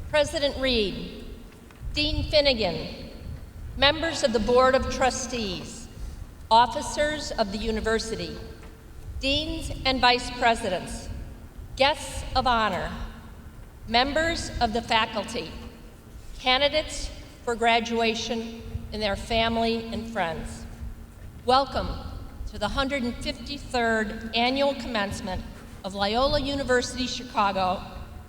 President Reed, Dean Finnegan, members of the Board of Trustees, officers of the university, deans and vice presidents, guests of honor, members of the faculty, candidates for graduation, and their family and friends. Welcome to the 153rd Annual Commencement of Loyola University Chicago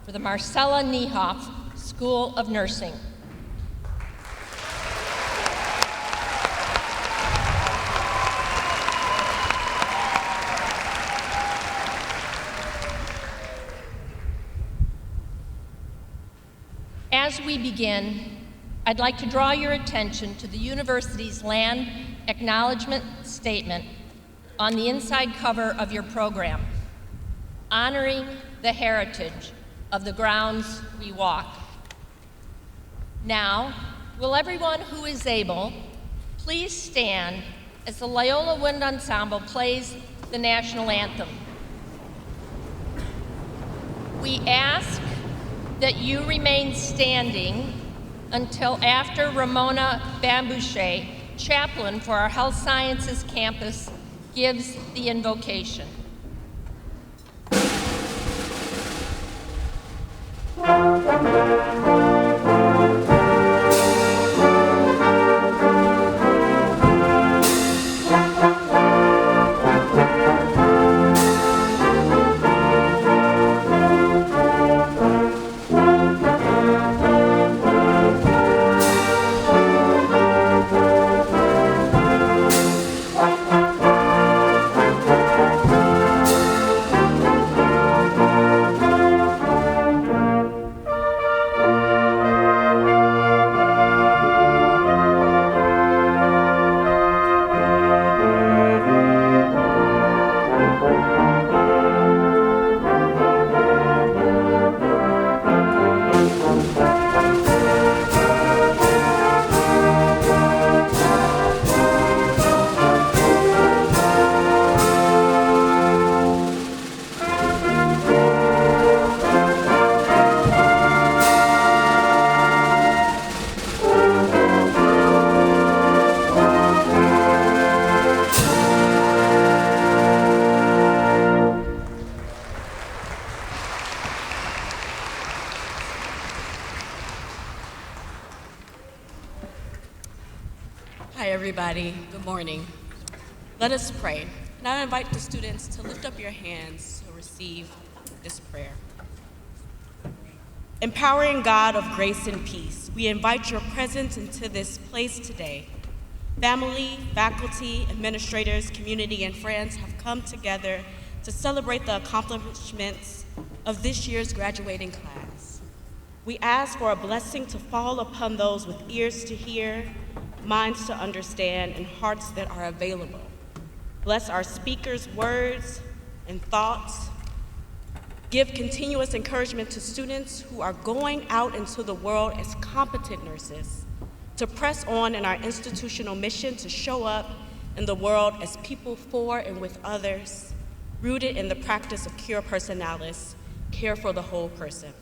for the Marcella Niehoff School of Nursing. As we begin, I'd like to draw your attention to the university's land acknowledgement statement on the inside cover of your program, honoring the heritage of the grounds we walk. Now, will everyone who is able please stand as the Loyola Wind Ensemble plays the national anthem. We ask that you remain standing until after Ramona Bambouche, chaplain for our Health Sciences campus, gives the invocation. Hi, everybody. Good morning. Let us pray. And I invite the students to lift up your hands to receive this prayer. Empowering God of grace and peace, we invite your presence into this place today. Family, faculty, administrators, community, and friends have come together to celebrate the accomplishments of this year's graduating class. We ask for a blessing to fall upon those with ears to hear, minds to understand, and hearts that are available. Bless our speakers' words and thoughts. Give continuous encouragement to students who are going out into the world as competent nurses, to press on in our institutional mission to show up in the world as people for and with others, rooted in the practice of cure personalis, care for the whole person.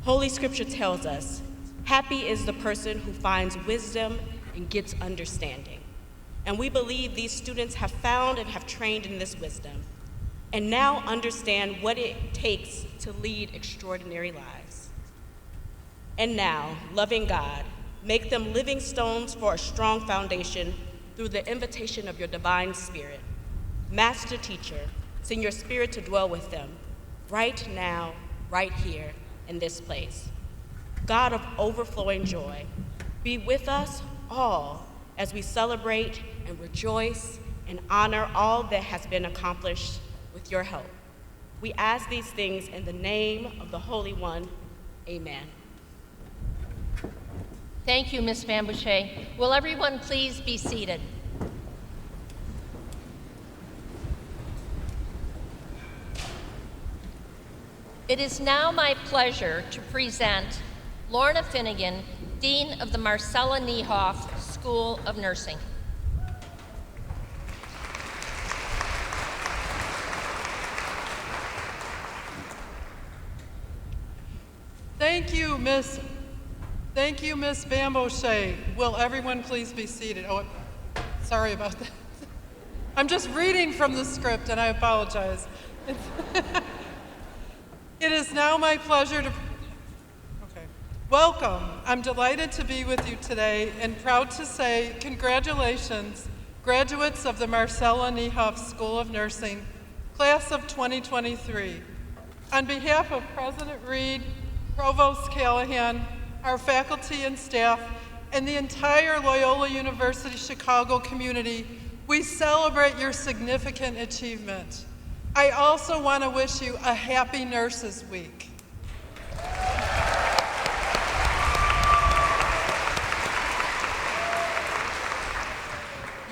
Holy Scripture tells us, happy is the person who finds wisdom and gets understanding. And we believe these students have found and have trained in this wisdom, and now understand what it takes to lead extraordinary lives. And now, loving God, make them living stones for a strong foundation through the invitation of your divine Spirit. Master Teacher, send your Spirit to dwell with them, right now, right here, in this place. God of overflowing joy, be with us all as we celebrate and rejoice and honor all that has been accomplished with your help. We ask these things in the name of the Holy One. Amen. Thank you, Ms. Bambouche. Will everyone please be seated? It is now my pleasure to present Lorna Finnegan, Dean of the Marcella Niehoff School of Nursing. Thank you, Miss Bambochet. Will everyone please be seated? Oh, sorry about that. I'm just reading from the script, and I apologize. It is now my pleasure to... Okay. Welcome. I'm delighted to be with you today and proud to say congratulations, graduates of the Marcella Niehoff School of Nursing, class of 2023. On behalf of President Reed, Provost Callahan, our faculty and staff, and the entire Loyola University Chicago community, we celebrate your significant achievement. I also want to wish you a happy Nurses Week.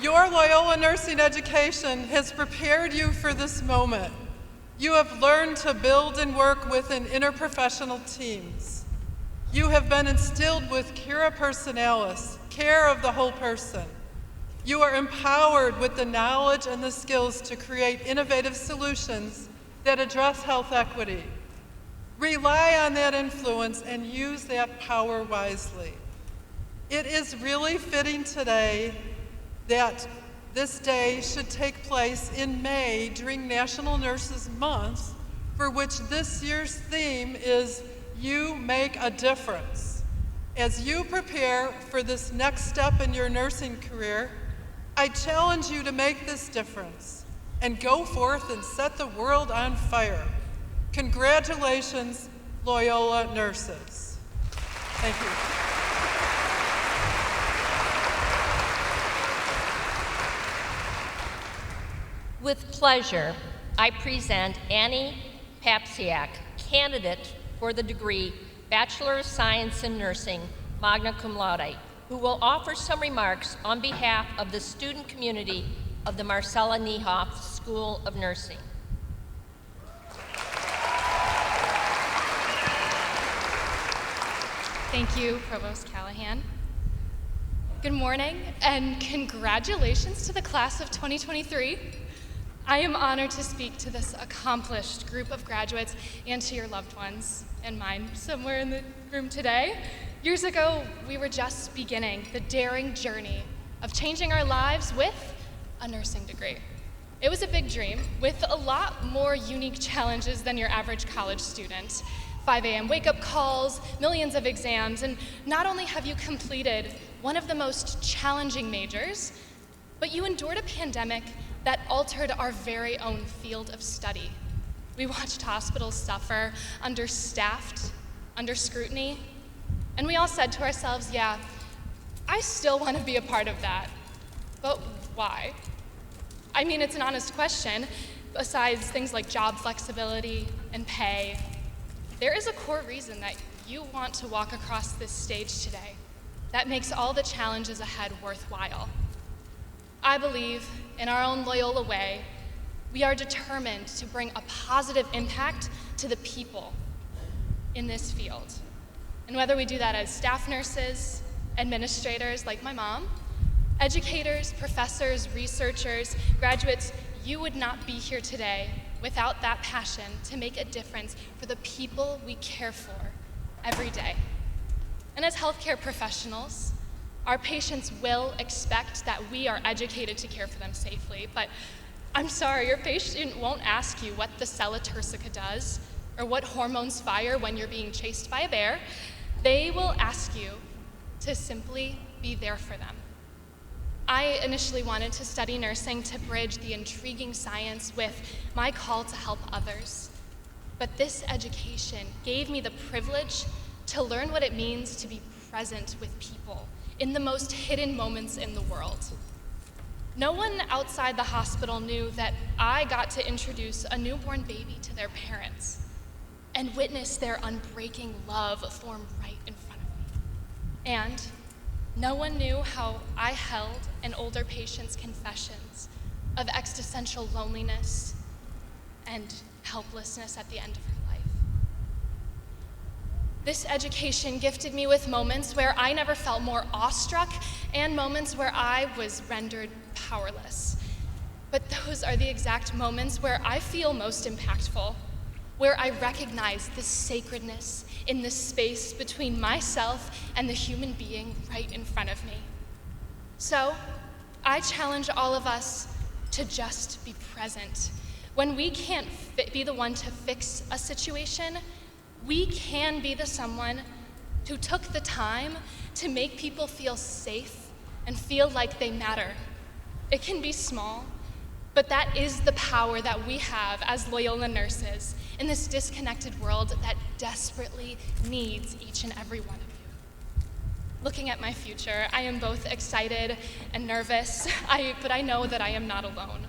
Your Loyola nursing education has prepared you for this moment. You have learned to build and work within interprofessional teams. You have been instilled with cura personalis, care of the whole person. You are empowered with the knowledge and the skills to create innovative solutions that address health equity. Rely on that influence and use that power wisely. It is really fitting today that this day should take place in May during National Nurses Month, for which this year's theme is You Make a Difference. As you prepare for this next step in your nursing career, I challenge you to make this difference and go forth and set the world on fire. Congratulations, Loyola nurses. Thank you. With pleasure, I present Annie Papsiak, candidate for the degree Bachelor of Science in Nursing, magna cum laude, who will offer some remarks on behalf of the student community of the Marcella Niehoff School of Nursing. Thank you, Provost Callahan. Good morning, and congratulations to the class of 2023. I am honored to speak to this accomplished group of graduates and to your loved ones, and mine somewhere in the room today. Years ago, we were just beginning the daring journey of changing our lives with a nursing degree. It was a big dream with a lot more unique challenges than your average college student. 5 a.m. wake-up calls, millions of exams, and not only have you completed one of the most challenging majors, but you endured a pandemic that altered our very own field of study. We watched hospitals suffer, understaffed, under scrutiny, and we all said to ourselves, yeah, I still want to be a part of that, but why? I mean, it's an honest question. Besides things like job flexibility and pay, there is a core reason that you want to walk across this stage today that makes all the challenges ahead worthwhile. I believe, in our own Loyola way, we are determined to bring a positive impact to the people in this field. And whether we do that as staff nurses, administrators like my mom, educators, professors, researchers, graduates, you would not be here today without that passion to make a difference for the people we care for every day. And as healthcare professionals, our patients will expect that we are educated to care for them safely, but I'm sorry, your patient won't ask you what the Cella-Turcica does or what hormones fire when you're being chased by a bear. They will ask you to simply be there for them. I initially wanted to study nursing to bridge the intriguing science with my call to help others. But this education gave me the privilege to learn what it means to be present with people in the most hidden moments in the world. No one outside the hospital knew that I got to introduce a newborn baby to their parents and witness their unbreaking love form right in front of me. And no one knew how I held an older patient's confessions of existential loneliness and helplessness at the end of her life. This education gifted me with moments where I never felt more awestruck and moments where I was rendered powerless. But those are the exact moments where I feel most impactful, where I recognize the sacredness in the space between myself and the human being right in front of me. So, I challenge all of us to just be present. When we can't be the one to fix a situation, we can be the someone who took the time to make people feel safe and feel like they matter. It can be small, but that is the power that we have as Loyola nurses in this disconnected world that desperately needs each and every one of you. Looking at my future, I am both excited and nervous, but I know that I am not alone.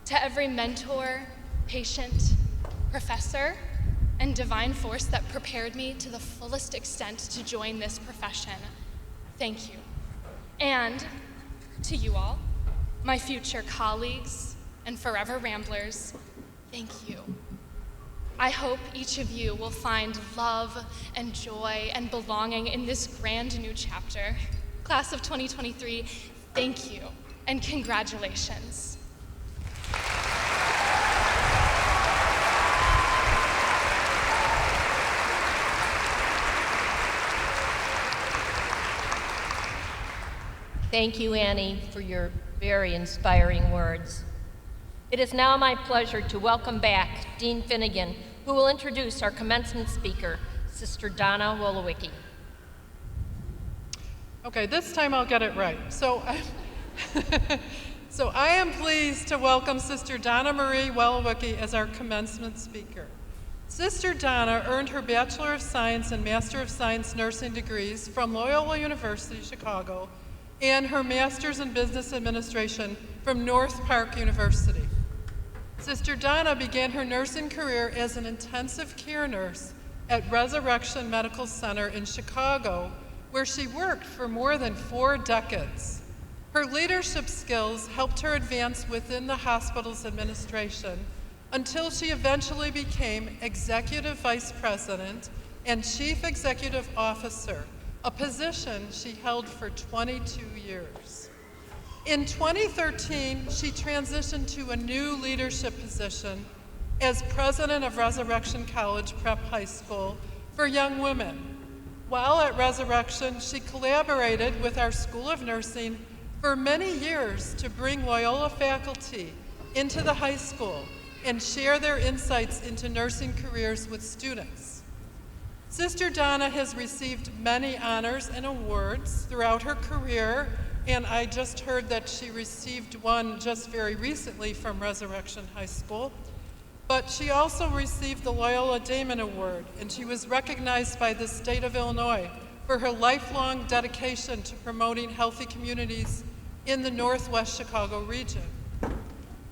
To every mentor, patient, professor, and divine force that prepared me to the fullest extent to join this profession, thank you. And to you all, my future colleagues and forever ramblers, thank you. I hope each of you will find love and joy and belonging in this grand new chapter. Class of 2023, thank you and congratulations. Thank you, Annie, for your very inspiring words. It is now my pleasure to welcome back Dean Finnegan, who will introduce our commencement speaker, Sister Donna Wolowicki. Okay, this time I'll get it right. So I am pleased to welcome Sister Donna Marie Wolowicki as our commencement speaker. Sister Donna earned her Bachelor of Science and Master of Science nursing degrees from Loyola University, Chicago, and her Master's in Business Administration from North Park University. Sister Donna began her nursing career as an intensive care nurse at Resurrection Medical Center in Chicago, where she worked for more than 4 decades. Her leadership skills helped her advance within the hospital's administration until she eventually became Executive Vice President and Chief Executive Officer, a position she held for 22 years. In 2013, she transitioned to a new leadership position as president of Resurrection College Prep High School for young women. While at Resurrection, she collaborated with our School of Nursing for many years to bring Loyola faculty into the high school and share their insights into nursing careers with students. Sister Donna has received many honors and awards throughout her career, and I just heard that she received one just very recently from Resurrection High School. But she also received the Loyola Damon Award, and she was recognized by the state of Illinois for her lifelong dedication to promoting healthy communities in the Northwest Chicago region.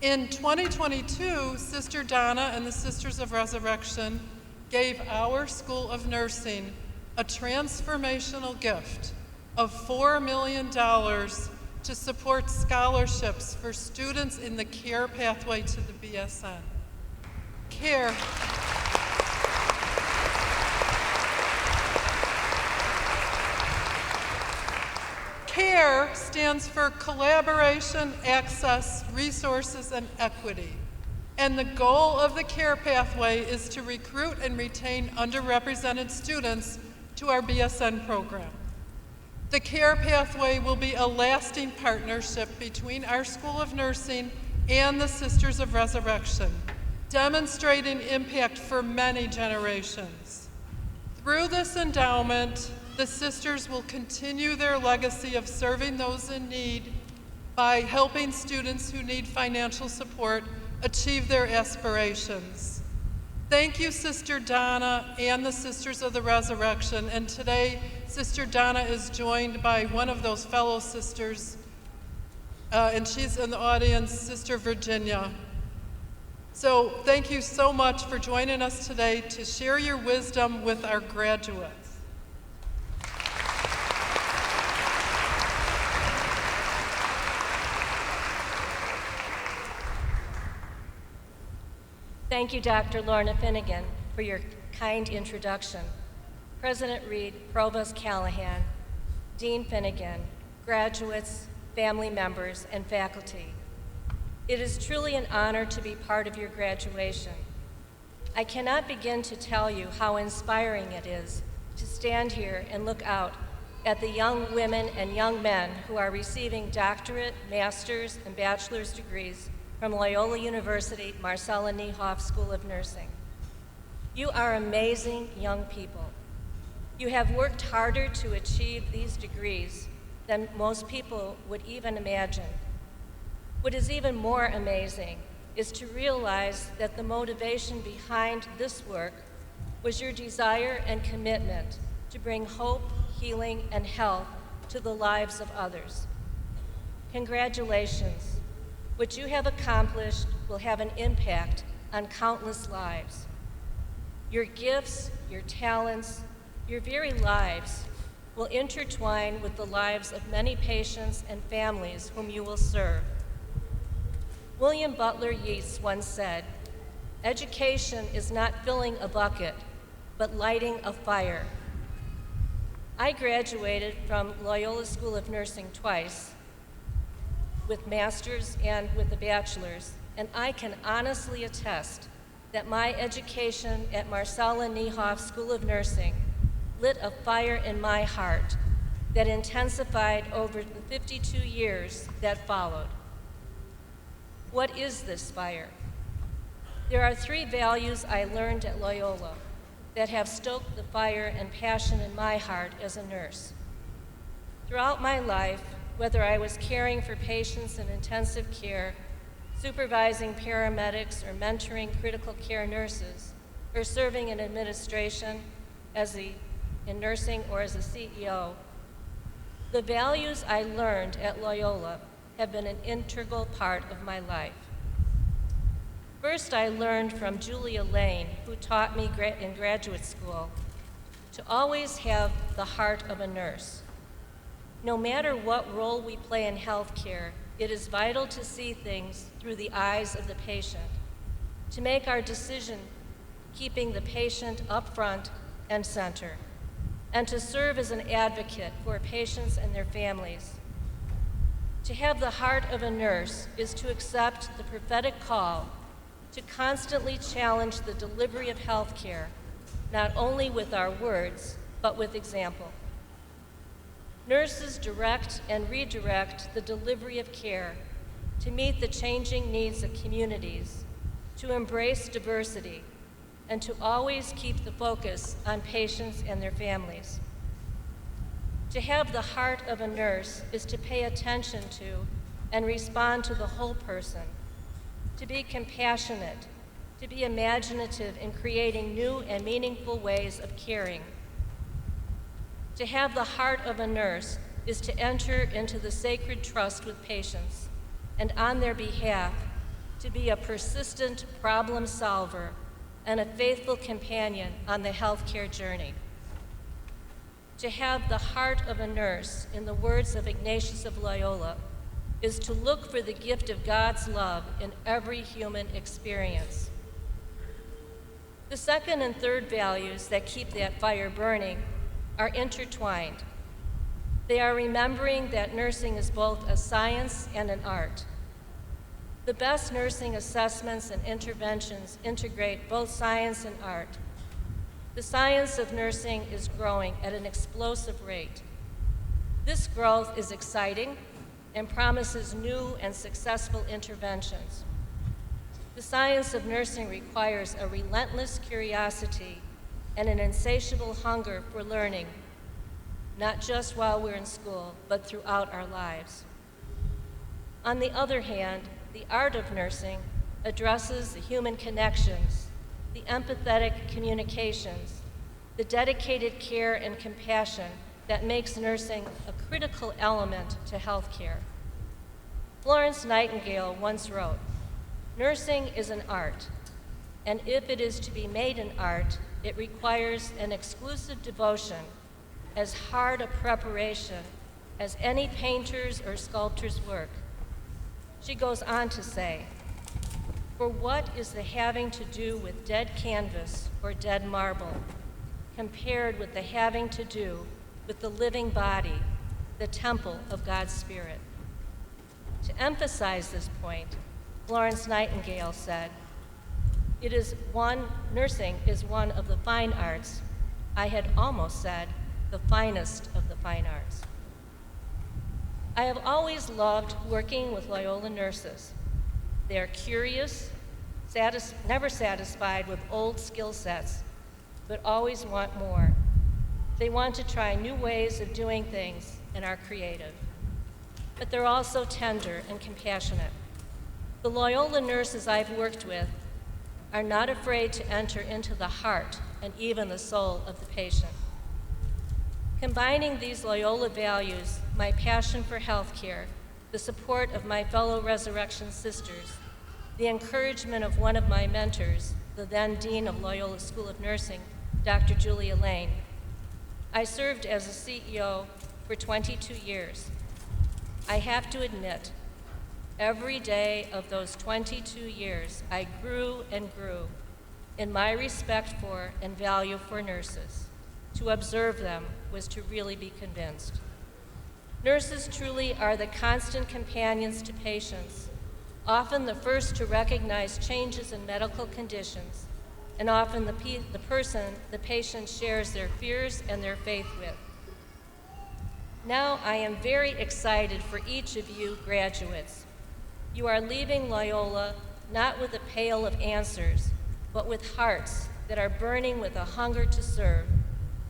In 2022, Sister Donna and the Sisters of Resurrection gave our School of Nursing a transformational gift of $4 million to support scholarships for students in the care pathway to the BSN. CARE stands for Collaboration, Access, Resources, and Equity. And the goal of the CARE pathway is to recruit and retain underrepresented students to our BSN program. The CARE pathway will be a lasting partnership between our School of Nursing and the Sisters of Resurrection, demonstrating impact for many generations. Through this endowment, the sisters will continue their legacy of serving those in need by helping students who need financial support achieve their aspirations. Thank you, Sister Donna and the Sisters of the Resurrection. And today, Sister Donna is joined by one of those fellow sisters, and she's in the audience, Sister Virginia. So thank you so much for joining us today to share your wisdom with our graduates. Thank you, Dr. Lorna Finnegan, for your kind introduction. President Reed, Provost Callahan, Dean Finnegan, graduates, family members, and faculty. It is truly an honor to be part of your graduation. I cannot begin to tell you how inspiring it is to stand here and look out at the young women and young men who are receiving doctorate, master's, and bachelor's degrees from Loyola University Marcella Niehoff School of Nursing. You are amazing young people. You have worked harder to achieve these degrees than most people would even imagine. What is even more amazing is to realize that the motivation behind this work was your desire and commitment to bring hope, healing, and health to the lives of others. Congratulations. What you have accomplished will have an impact on countless lives. Your gifts, your talents, your very lives will intertwine with the lives of many patients and families whom you will serve. William Butler Yeats once said, "Education is not filling a bucket, but lighting a fire." I graduated from Loyola School of Nursing twice, with master's and with a bachelor's, and I can honestly attest that my education at Marcella Niehoff School of Nursing lit a fire in my heart that intensified over the 52 years that followed. What is this fire? There are 3 values I learned at Loyola that have stoked the fire and passion in my heart as a nurse. Throughout my life, whether I was caring for patients in intensive care, supervising paramedics, or mentoring critical care nurses, or serving in administration in nursing or as a CEO, the values I learned at Loyola have been an integral part of my life. First, I learned from Julia Lane, who taught me in graduate school, to always have the heart of a nurse. No matter what role we play in healthcare, it is vital to see things through the eyes of the patient, to make our decision keeping the patient up front and center, and to serve as an advocate for patients and their families. To have the heart of a nurse is to accept the prophetic call to constantly challenge the delivery of health care, not only with our words, but with example. Nurses direct and redirect the delivery of care to meet the changing needs of communities, to embrace diversity, and to always keep the focus on patients and their families. To have the heart of a nurse is to pay attention to and respond to the whole person, to be compassionate, to be imaginative in creating new and meaningful ways of caring. To have the heart of a nurse is to enter into the sacred trust with patients, and on their behalf, to be a persistent problem solver and a faithful companion on the healthcare journey. To have the heart of a nurse, in the words of Ignatius of Loyola, is to look for the gift of God's love in every human experience. The second and third values that keep that fire burning are intertwined. They are remembering that nursing is both a science and an art. The best nursing assessments and interventions integrate both science and art. The science of nursing is growing at an explosive rate. This growth is exciting and promises new and successful interventions. The science of nursing requires a relentless curiosity and an insatiable hunger for learning, not just while we're in school, but throughout our lives. On the other hand, the art of nursing addresses the human connections, the empathetic communications, the dedicated care and compassion that makes nursing a critical element to healthcare. Florence Nightingale once wrote, "Nursing is an art, and if it is to be made an art, it requires an exclusive devotion, as hard a preparation as any painter's or sculptor's work." She goes on to say, "For what is the having to do with dead canvas or dead marble compared with the having to do with the living body, the temple of God's Spirit?" To emphasize this point, Florence Nightingale said, Nursing is one of the fine arts. I had almost said the finest of the fine arts. I have always loved working with Loyola nurses. They are curious, never satisfied with old skill sets, but always want more. They want to try new ways of doing things and are creative. But they're also tender and compassionate. The Loyola nurses I've worked with are not afraid to enter into the heart and even the soul of the patient. Combining these Loyola values, my passion for healthcare, the support of my fellow Resurrection sisters, the encouragement of one of my mentors, the then Dean of Loyola School of Nursing, Dr. Julia Lane. I served as a CEO for 22 years. I have to admit, every day of those 22 years, I grew and grew in my respect for and value for nurses. To observe them was to really be convinced. Nurses truly are the constant companions to patients, often the first to recognize changes in medical conditions, and often the person the patient shares their fears and their faith with. Now I am very excited for each of you graduates. You are leaving Loyola not with a pail of answers, but with hearts that are burning with a hunger to serve,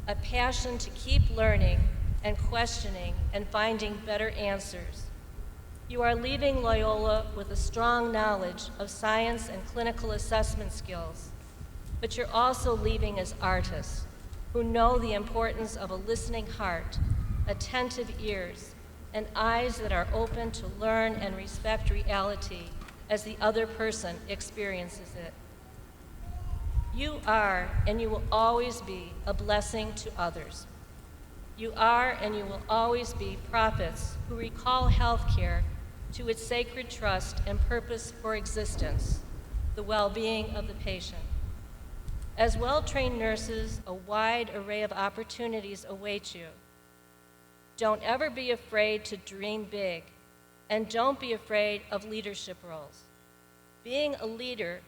a passion to keep learning and questioning and finding better answers. You are leaving Loyola with a strong knowledge of science and clinical assessment skills, but you're also leaving as artists who know the importance of a listening heart, attentive ears, and eyes that are open to learn and respect reality as the other person experiences it. You are, and you will always be, a blessing to others. You are, and you will always be, prophets who recall healthcare to its sacred trust and purpose for existence, the well-being of the patient. As well-trained nurses, a wide array of opportunities await you. Don't ever be afraid to dream big, and don't be afraid of leadership roles. Being a leader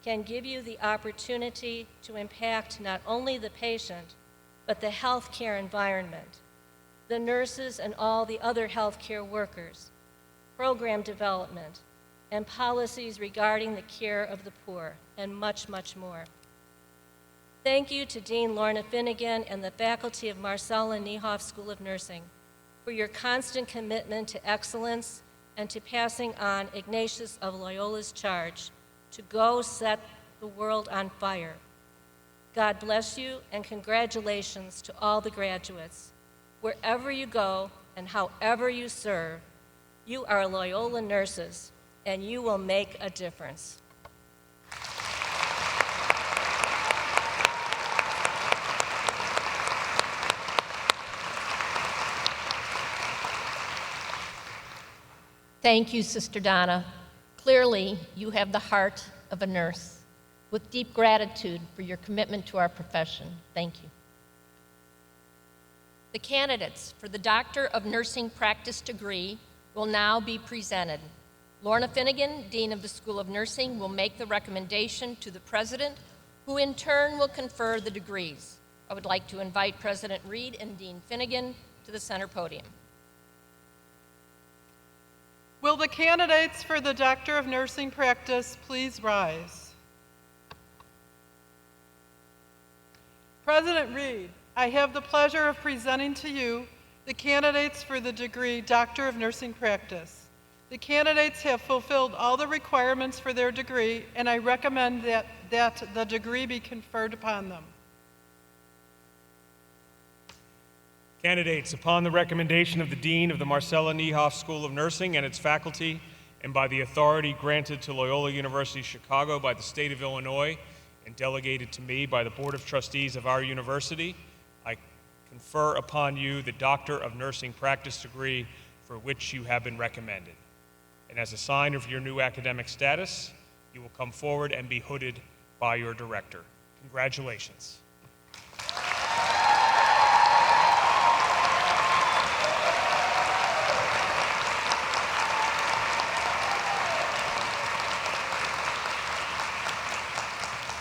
can give you the opportunity to impact not only the patient, but the healthcare environment, the nurses and all the other healthcare workers, program development, and policies regarding the care of the poor, and much, much more. Thank you to Dean Lorna Finnegan and the faculty of Marcella Niehoff School of Nursing for your constant commitment to excellence and to passing on Ignatius of Loyola's charge to go set the world on fire. God bless you, and congratulations to all the graduates. Wherever you go and however you serve, you are Loyola nurses, and you will make a difference. Thank you, Sister Donna. Clearly, you have the heart of a nurse. With deep gratitude for your commitment to our profession, thank you. The candidates for the Doctor of Nursing Practice degree will now be presented. Lorna Finnegan, Dean of the School of Nursing, will make the recommendation to the President, who in turn will confer the degrees. I would like to invite President Reed and Dean Finnegan to the center podium. Will the candidates for the Doctor of Nursing Practice please rise? President Reed, I have the pleasure of presenting to you the candidates for the degree Doctor of Nursing Practice. The candidates have fulfilled all the requirements for their degree, and I recommend that the degree be conferred upon them. Candidates, upon the recommendation of the Dean of the Marcella Niehoff School of Nursing and its faculty, and by the authority granted to Loyola University Chicago by the state of Illinois and delegated to me by the Board of Trustees of our university, I confer upon you the Doctor of Nursing Practice degree for which you have been recommended. And as a sign of your new academic status, you will come forward and be hooded by your director. Congratulations.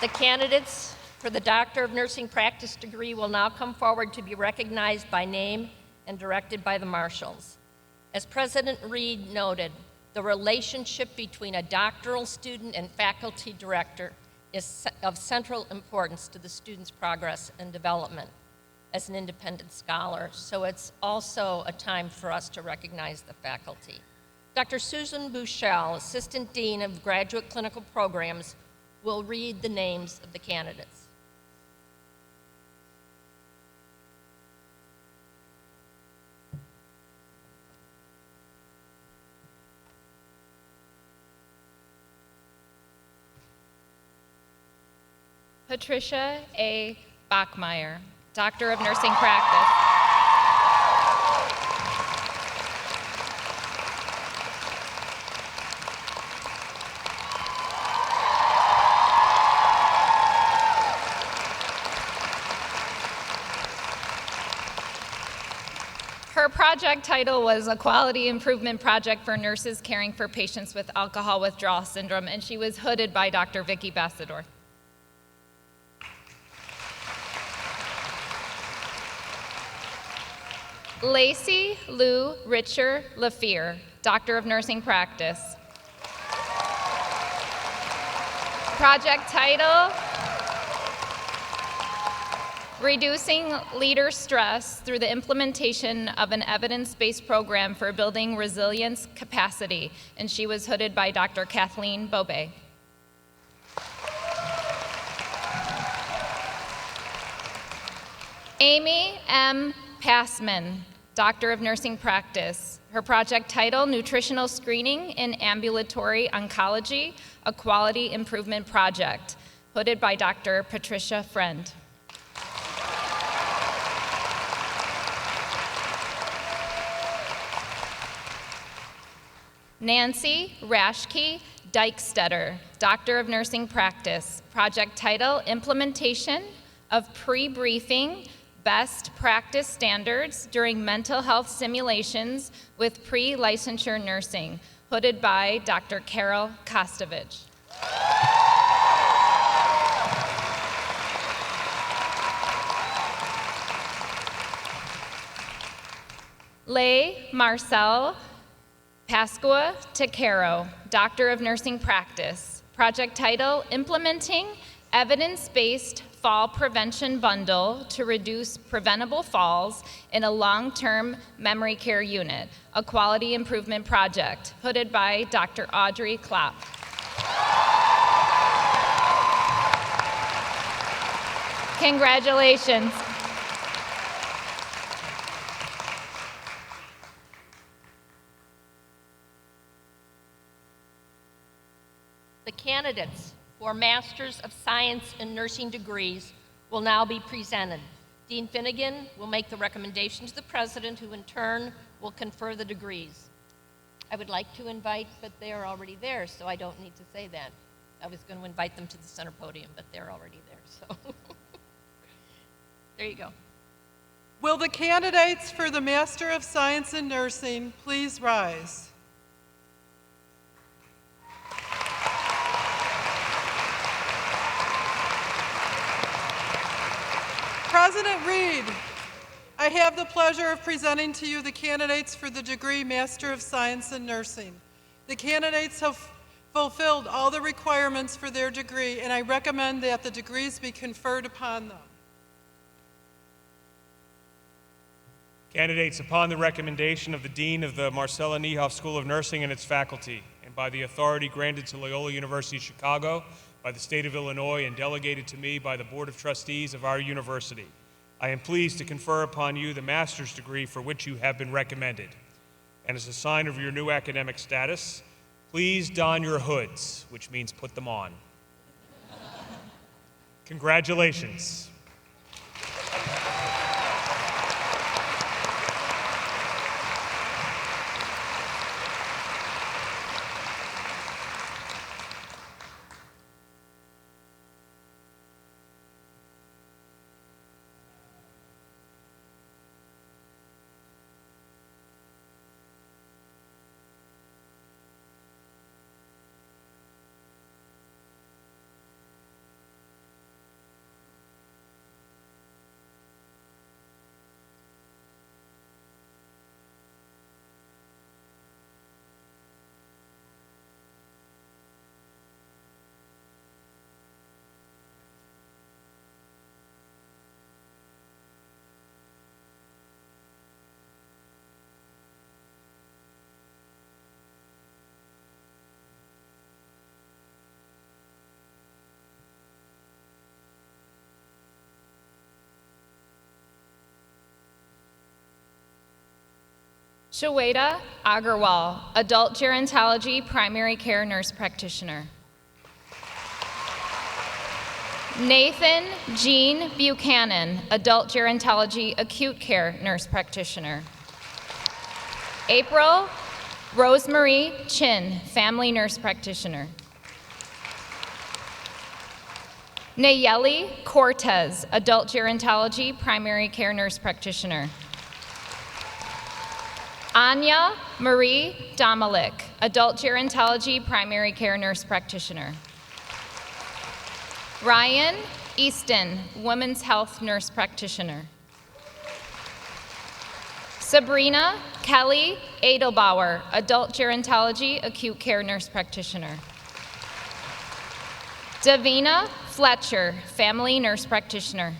The candidates for the Doctor of Nursing Practice degree will now come forward to be recognized by name and directed by the marshals. As President Reed noted, the relationship between a doctoral student and faculty director is of central importance to the student's progress and development as an independent scholar, so it's also a time for us to recognize the faculty. Dr. Susan Bushell, Assistant Dean of Graduate Clinical Programs, will read the names of the candidates. Patricia A. Bachmeyer, Doctor of Nursing Practice. Her project title was a quality improvement project for nurses caring for patients with alcohol withdrawal syndrome, and she was hooded by Dr. Vicki Bassador. Lacey Lou Richer Lafere, Doctor of Nursing Practice. Project title, Reducing Leader Stress Through the Implementation of an Evidence-Based Program for Building Resilience Capacity, and she was hooded by Dr. Kathleen Bobe. Amy M. Passman, Doctor of Nursing Practice. Her project title, Nutritional Screening in Ambulatory Oncology, a Quality Improvement Project, hooded by Dr. Patricia Friend. Nancy Rashke Dykestetter, Doctor of Nursing Practice. Project title, Implementation of Pre-Briefing Best Practice Standards During Mental Health Simulations with Pre-Licensure Nursing, hooded by Dr. Carol Kostovich. Leigh Marcel Pascua Tecaro, Doctor of Nursing Practice. Project title, Implementing Evidence-Based Fall Prevention Bundle to Reduce Preventable Falls in a Long-Term Memory Care Unit, a Quality Improvement Project, hooded by Dr. Audrey Klopp. Congratulations. The candidates for Masters of Science in Nursing degrees will now be presented. Dean Finnegan will make the recommendation to the president, who in turn will confer the degrees. I would like to invite, but they are already there, so I don't need to say that. I was going to invite them to the center podium, but they're already there, so. There you go. Will the candidates for the Master of Science in Nursing please rise? President Reed, I have the pleasure of presenting to you the candidates for the degree Master of Science in Nursing. The candidates have fulfilled all the requirements for their degree, and I recommend that the degrees be conferred upon them. Candidates, upon the recommendation of the Dean of the Marcella Niehoff School of Nursing and its faculty, and by the authority granted to Loyola University Chicago, by the state of Illinois, and delegated to me by the Board of Trustees of our university, I am pleased to confer upon you the master's degree for which you have been recommended. And as a sign of your new academic status, please don your hoods, which means put them on. Congratulations. Shweta Agarwal, Adult Gerontology Primary Care Nurse Practitioner. Nathan Jean Buchanan, Adult Gerontology Acute Care Nurse Practitioner. April Rosemarie Chin, Family Nurse Practitioner. Nayeli Cortez, Adult Gerontology Primary Care Nurse Practitioner. Anya Marie Domalik, Adult Gerontology Primary Care Nurse Practitioner. Ryan Easton, Women's Health Nurse Practitioner. Sabrina Kelly Edelbauer, Adult Gerontology Acute Care Nurse Practitioner. Davina Fletcher, Family Nurse Practitioner.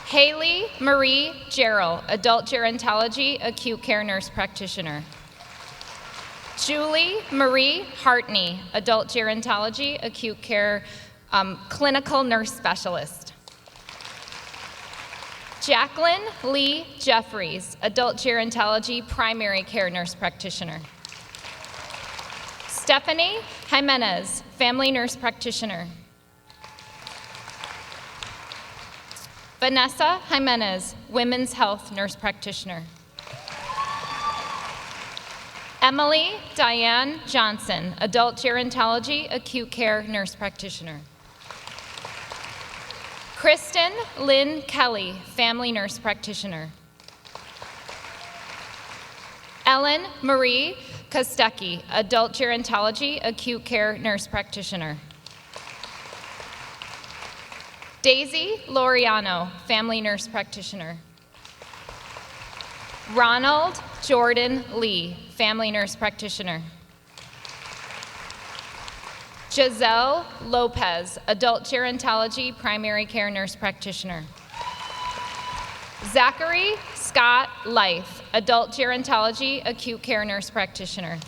Haley Marie Gerald, Adult Gerontology Acute Care Nurse Practitioner. Julie Marie Hartney, Adult Gerontology Acute Care Clinical Nurse Specialist. Jacqueline Lee Jeffries, Adult Gerontology Primary Care Nurse Practitioner. Stephanie Jimenez, Family Nurse Practitioner. Vanessa Jimenez, Women's Health Nurse Practitioner. Emily Diane Johnson, Adult Gerontology Acute Care Nurse Practitioner. Kristen Lynn Kelly, Family Nurse Practitioner. Ellen Marie Kostecki, Adult Gerontology Acute Care Nurse Practitioner. Daisy Loriano, Family Nurse Practitioner. Ronald Jordan Lee, Family Nurse Practitioner. Giselle Lopez, Adult Gerontology Primary Care Nurse Practitioner. Zachary Scott Leith, Adult Gerontology Acute Care Nurse Practitioner.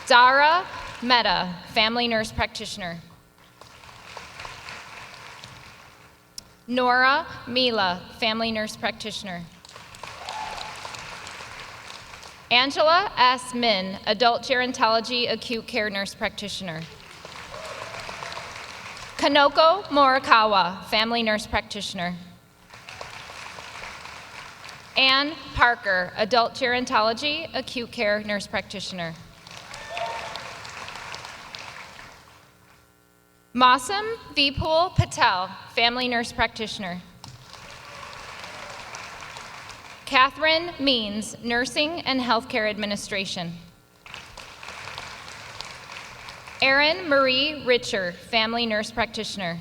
Dara Mehta, Family Nurse Practitioner. Nora Mila, Family Nurse Practitioner. Angela S. Min, Adult Gerontology Acute Care Nurse Practitioner. Kanoko Morikawa, Family Nurse Practitioner. Ann Parker, Adult Gerontology Acute Care Nurse Practitioner. Mausam Vipul Patel, Family Nurse Practitioner. Catherine Means, Nursing and Healthcare Administration. Erin Marie Richer, Family Nurse Practitioner.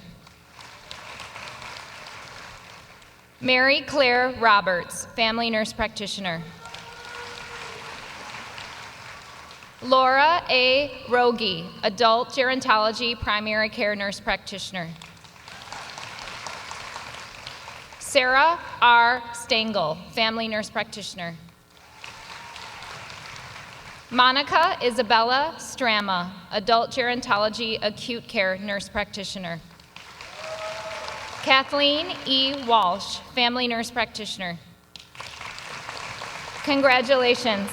Mary Claire Roberts, Family Nurse Practitioner. Laura A. Rogie, Adult Gerontology Primary Care Nurse Practitioner. Sarah R. Stengel, Family Nurse Practitioner. Monica Isabella Strama, Adult Gerontology Acute Care Nurse Practitioner. Kathleen E. Walsh, Family Nurse Practitioner. Congratulations.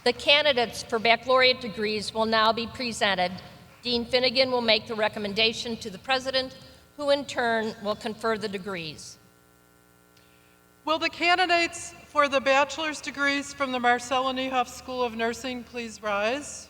The candidates for baccalaureate degrees will now be presented. Dean Finnegan will make the recommendation to the president, who in turn will confer the degrees. Will the candidates for the bachelor's degrees from the Marcella Niehoff School of Nursing please rise?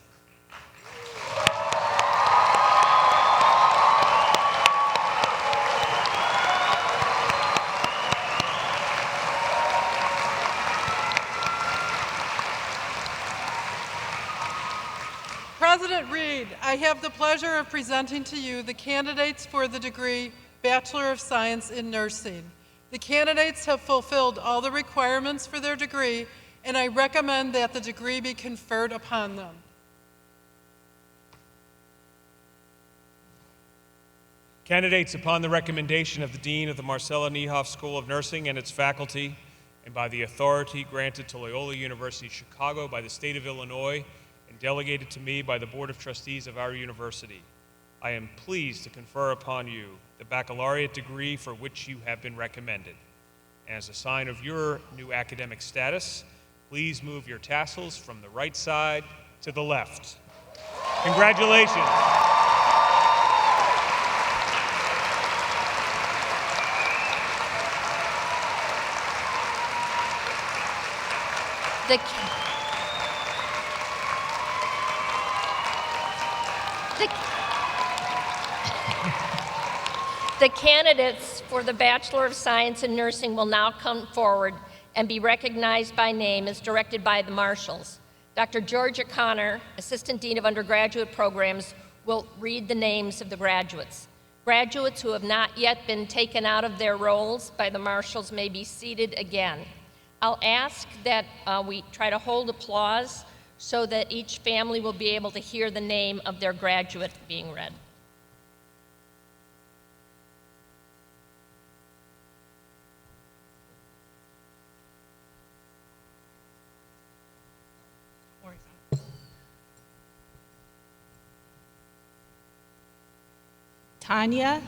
President Reed, I have the pleasure of presenting to you the candidates for the degree Bachelor of Science in Nursing. The candidates have fulfilled all the requirements for their degree, and I recommend that the degree be conferred upon them. Candidates, upon the recommendation of the Dean of the Marcella Niehoff School of Nursing and its faculty, and by the authority granted to Loyola University Chicago by the state of Illinois and delegated to me by the Board of Trustees of our university, I am pleased to confer upon you the baccalaureate degree for which you have been recommended. As a sign of your new academic status, please move your tassels from the right side to the left. Congratulations. The candidates for the Bachelor of Science in Nursing will now come forward and be recognized by name as directed by the marshals. Dr. Georgia Connor, Assistant Dean of Undergraduate Programs, will read the names of the graduates. Graduates who have not yet been taken out of their roles by the marshals may be seated again. I'll ask that we try to hold applause so that each family will be able to hear the name of their graduate being read. Tanya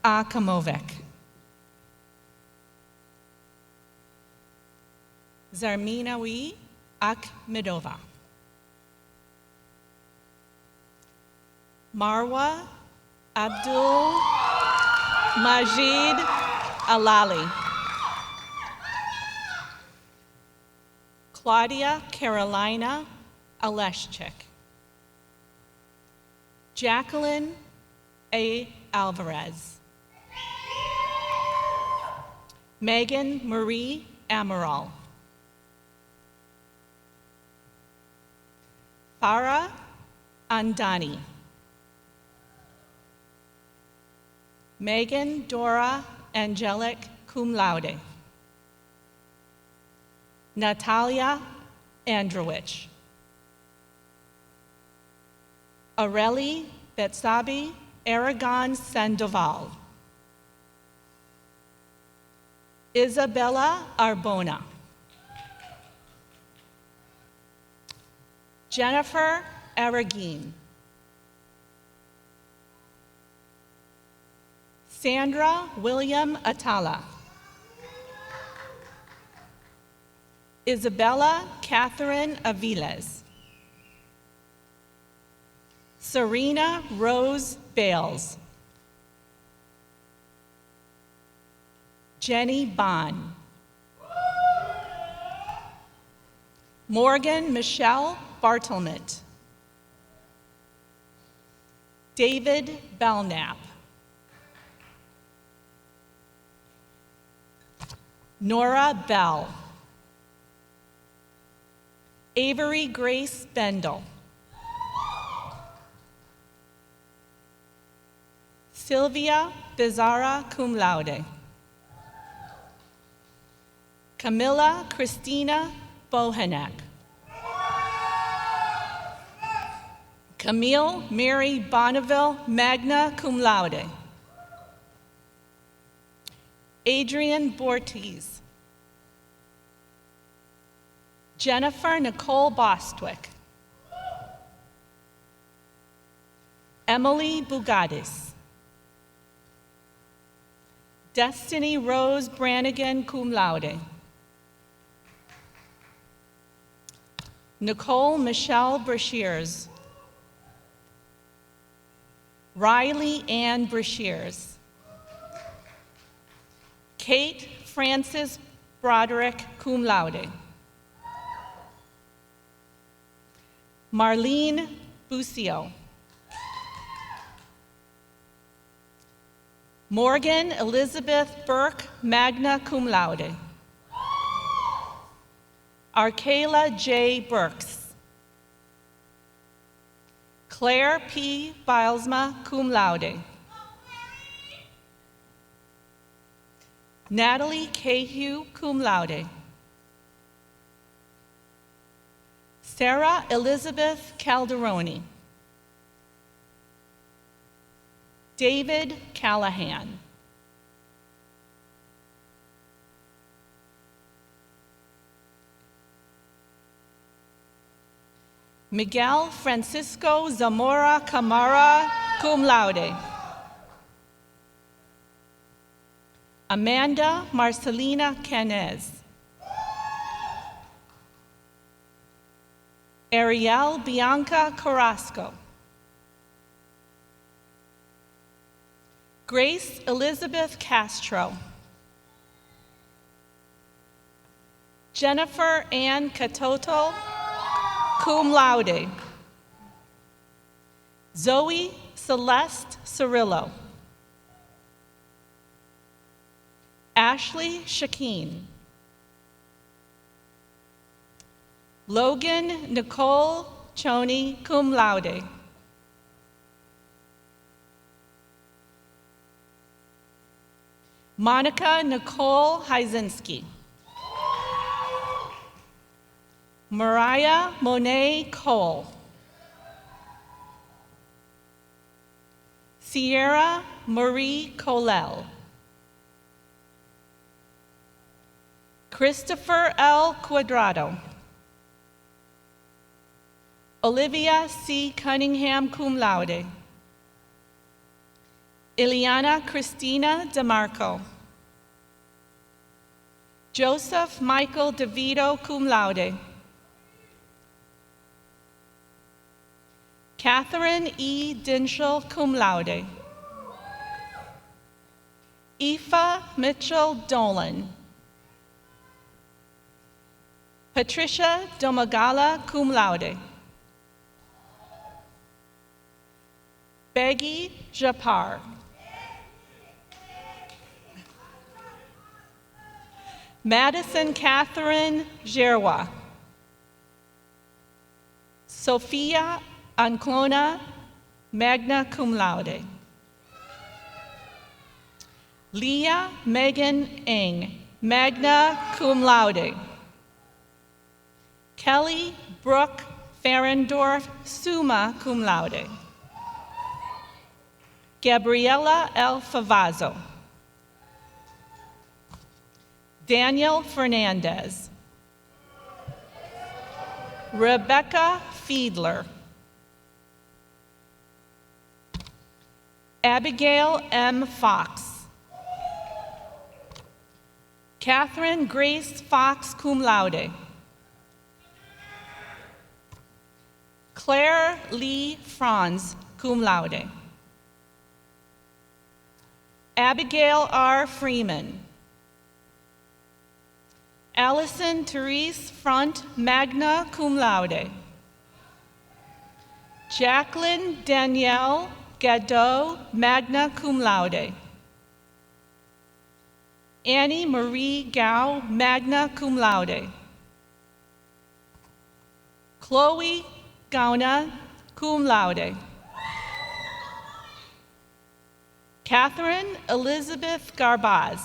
Akamovic. Zarminawi Akhmedova. Marwa Abdul Majid Alali. Claudia Carolina Aleshchik. Jacqueline A. Alvarez. Megan Marie Amaral. Farah Andani. Megan Dora Angelic cum laude. Natalia Androwich. Areli Betsabi Aragon Sandoval. Isabella Arbona. Jennifer Aragin. Sandra William Atala. Isabella Catherine Aviles. Serena Rose Bales. Jenny Bond. Morgan Michelle Bartlemont. David Belknap. Nora Bell. Avery Grace Bendel. Sylvia Bizarra cum laude. Camilla Christina Bohanek. Camille Mary Bonneville magna cum laude. Adrian Bortiz. Jennifer Nicole Bostwick. Emily Bugadis. Destiny Rose Brannigan cum laude. Nicole Michelle Brashears. Riley Ann Brashears. Kate Frances Broderick cum laude. Marlene Busio. Morgan Elizabeth Burke magna cum laude. Arkayla J. Burks. Claire P. Bilesma cum laude. Natalie Cahew cum laude. Sarah Elizabeth Calderoni. David Callahan. Miguel Francisco Zamora Camara, cum laude. Amanda Marcelina Canez. Ariel Bianca Carrasco. Grace Elizabeth Castro. Jennifer Ann Catoto, cum laude. Zoe Celeste Cirillo. Ashley Shakeen. Logan Nicole Choney, cum laude. Monica Nicole Heisinski. Mariah Monet Cole. Sierra Marie Colell. Christopher L. Cuadrado. Olivia C. Cunningham, cum laude. Ileana Christina DeMarco. Joseph Michael DeVito, cum laude. Catherine E. Dinshall, cum laude. Aoife Mitchell Dolan. Patricia Domagala, cum laude. Beggy Japar. Madison Catherine Gerwa. Sophia Anclona, magna cum laude. Leah Megan Eng, magna cum laude. Kelly Brooke Ferendorf, summa cum laude. Gabriela L. Favazzo. Daniel Fernandez. Rebecca Fiedler. Abigail M. Fox. Catherine Grace Fox, cum laude. Claire Lee Franz, cum laude. Abigail R. Freeman. Allison Therese Front, magna cum laude. Jacqueline Danielle Gadot, magna cum laude. Annie Marie Gao, magna cum laude. Chloe Gauna, cum laude. Catherine Elizabeth Garbaz.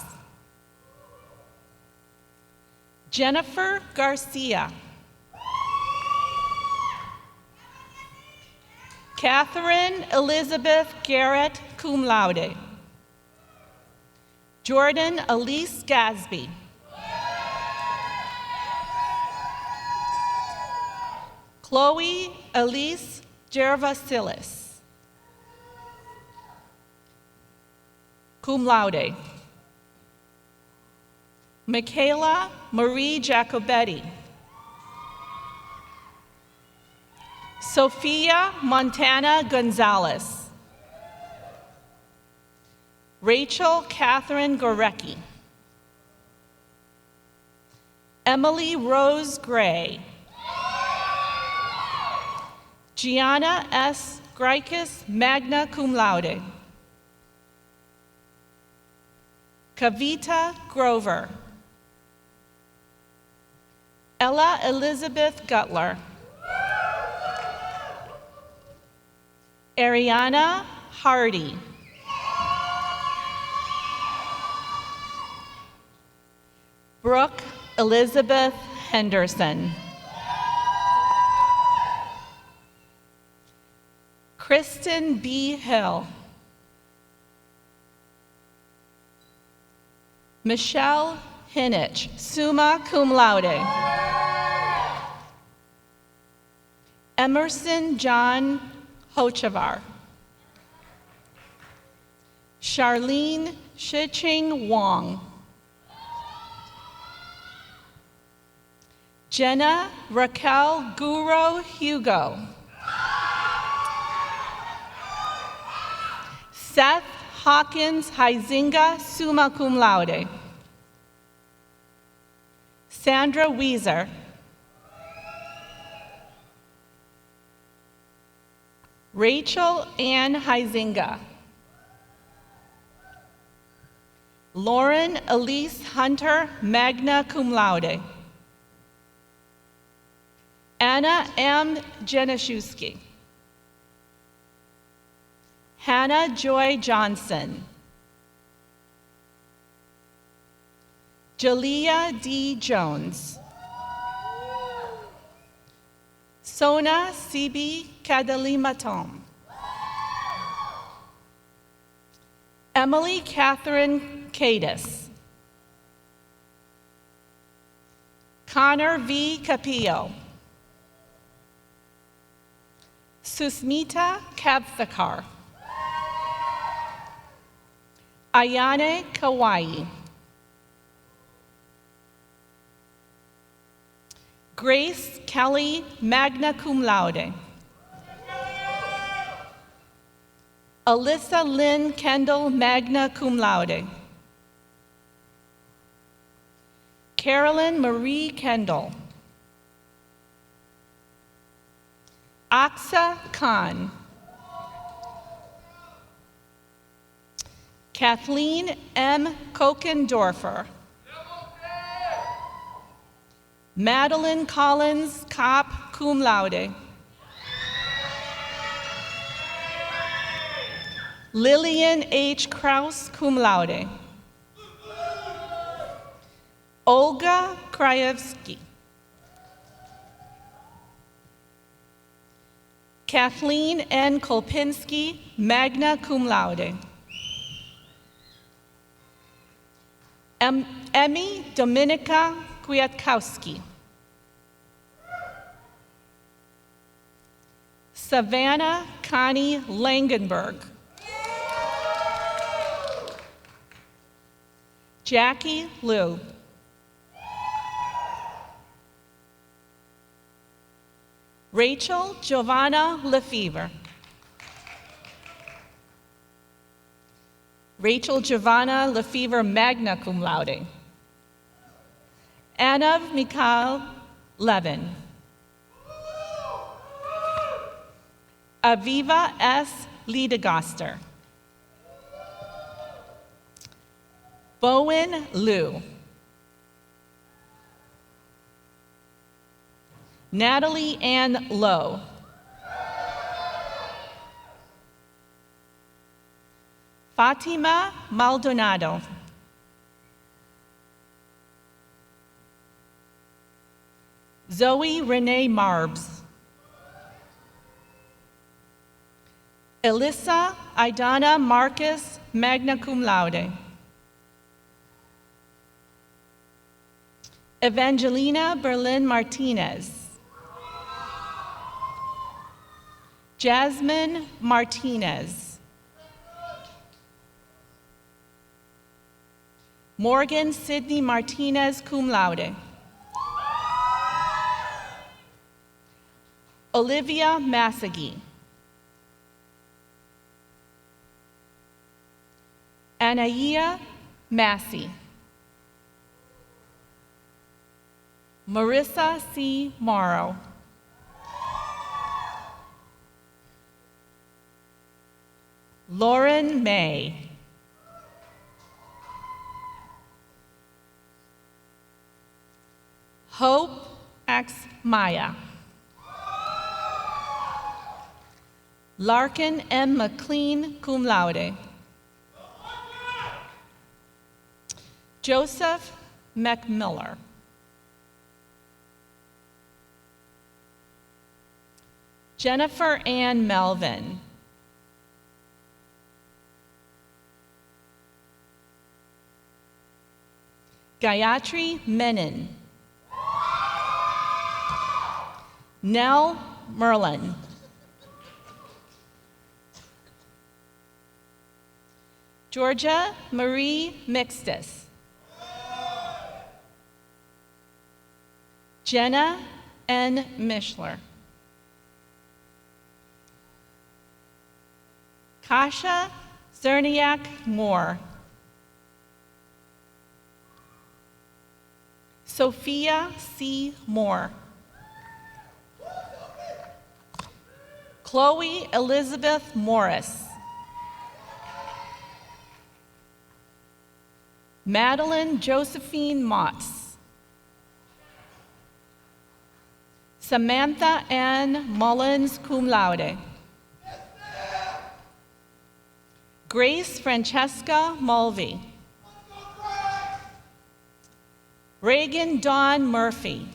Jennifer Garcia. Catherine Elizabeth Garrett, cum laude. Jordan Elise Gasby. Chloe Elise Gervasilis, cum laude. Michaela Marie Jacobetti. Sophia Montana Gonzalez. Rachel Catherine Gorecki. Emily Rose Gray. Gianna S. Grikis, magna cum laude. Kavita Grover. Ella Elizabeth Gutler. Ariana Hardy. Brooke Elizabeth Henderson. Kristen B. Hill. Michelle Hinich, summa cum laude. Emerson John Hochevar. Charlene Shiching Wong. Jenna Raquel Guro Hugo. Seth Hawkins Huizinga, summa cum laude. Sandra Weiser. Rachel Ann Huizinga. Lauren Elise Hunter, magna cum laude. Anna M. Janaszewski. Hannah Joy Johnson. Jalea D. Jones. Sona Sibi Kadalimatom. Emily Catherine Cadis. Connor V. Capillo. Susmita Kavthakar. Ayane Kawai. Grace Kelly, magna cum laude. Alyssa Lynn Kendall, magna cum laude. Carolyn Marie Kendall. Aksa Khan. Kathleen M. Kokendorfer. Madeline Collins Kopp, cum laude. Lillian H. Kraus, cum laude. Olga Krajewski. Kathleen N. Kolpinski, magna cum laude. Emmy Dominika Kwiatkowski. Savannah Connie Langenberg. Jackie Liu. Rachel Giovanna Lefevre. Rachel Giovanna Lefevre, magna cum laude. Anav Mikhail Levin. Aviva S. Liedegaster. Bowen Liu. Natalie Ann Lowe. Fatima Maldonado. Zoe Renee Marbs. Elissa Idana Marcus, magna cum laude. Evangelina Berlin Martinez. Jasmine Martinez. Morgan Sidney Martinez, cum laude. Olivia Massagui. Anaya Massey. Marissa C. Morrow. Lauren May. Hope X. Maya. Larkin M. McLean, cum laude. Joseph McMiller. Jennifer Ann Melvin. Gayatri Menon. Nell Merlin. Georgia Marie Mixtus. Jenna N. Mishler. Kasha Zerniak Moore. Sophia C. Moore. Chloe Elizabeth Morris. Madeline Josephine Motts. Samantha Ann Mullins, cum laude. Grace Francesca Mulvey. Reagan Dawn Murphy.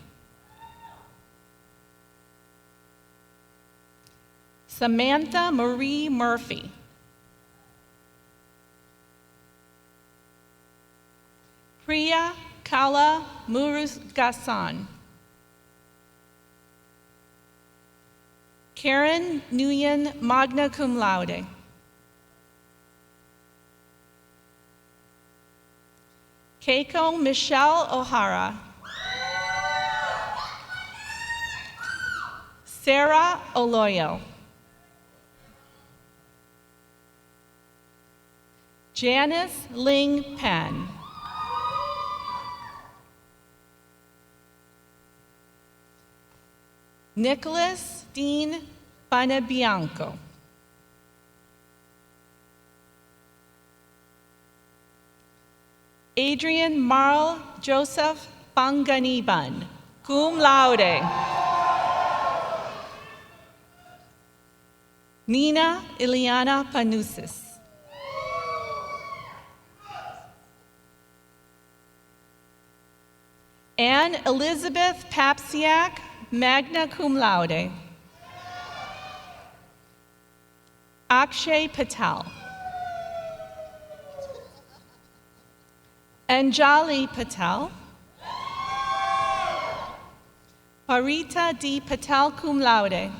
Samantha Marie Murphy. Priya Kala Murugasan. Karen Nguyen, magna cum laude. Keiko Michelle O'Hara. Sarah Oloyo. Janice Ling Pan. Nicholas Dean Banabianco. Adrian Marl Joseph Banganiban, cum laude. Nina Ileana Panusis. Anne Elizabeth Papsiak, magna cum laude. Akshay Patel. Anjali Patel. Parita D. Patel, cum laude.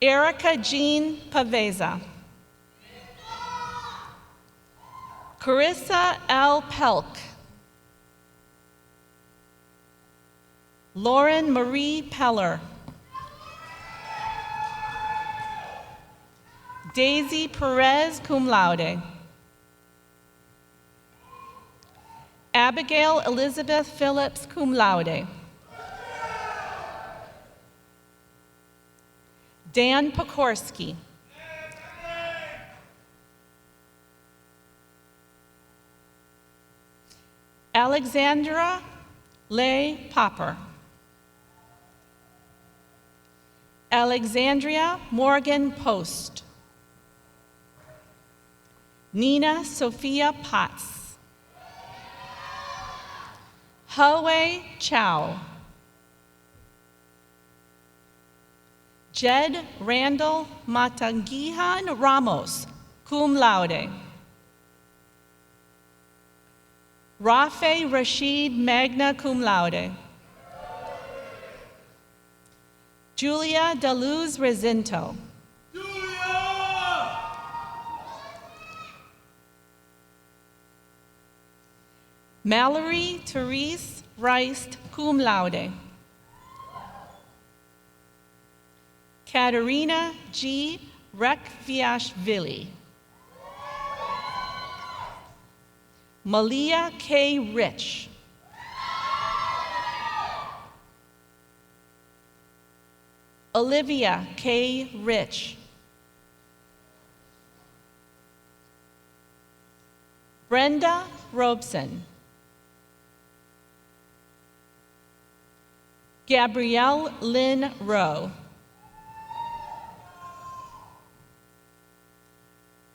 Erica Jean Paveza. Carissa L. Pelk. Lauren Marie Peller. Daisy Perez, cum laude. Abigail Elizabeth Phillips, cum laude. Dan Pokorski. Alexandra Leigh Popper. Alexandria Morgan Post. Nina Sophia Potts. Hawei Chow. Jed Randall Matangihan Ramos, cum laude. Rafe Rashid, magna cum laude. Julia Daluz Rezinto. Mallory Therese Rice, cum laude. Katerina G. Rekviashvili. Malia K. Rich. Olivia K. Rich. Brenda Robeson. Gabrielle Lynn Rowe.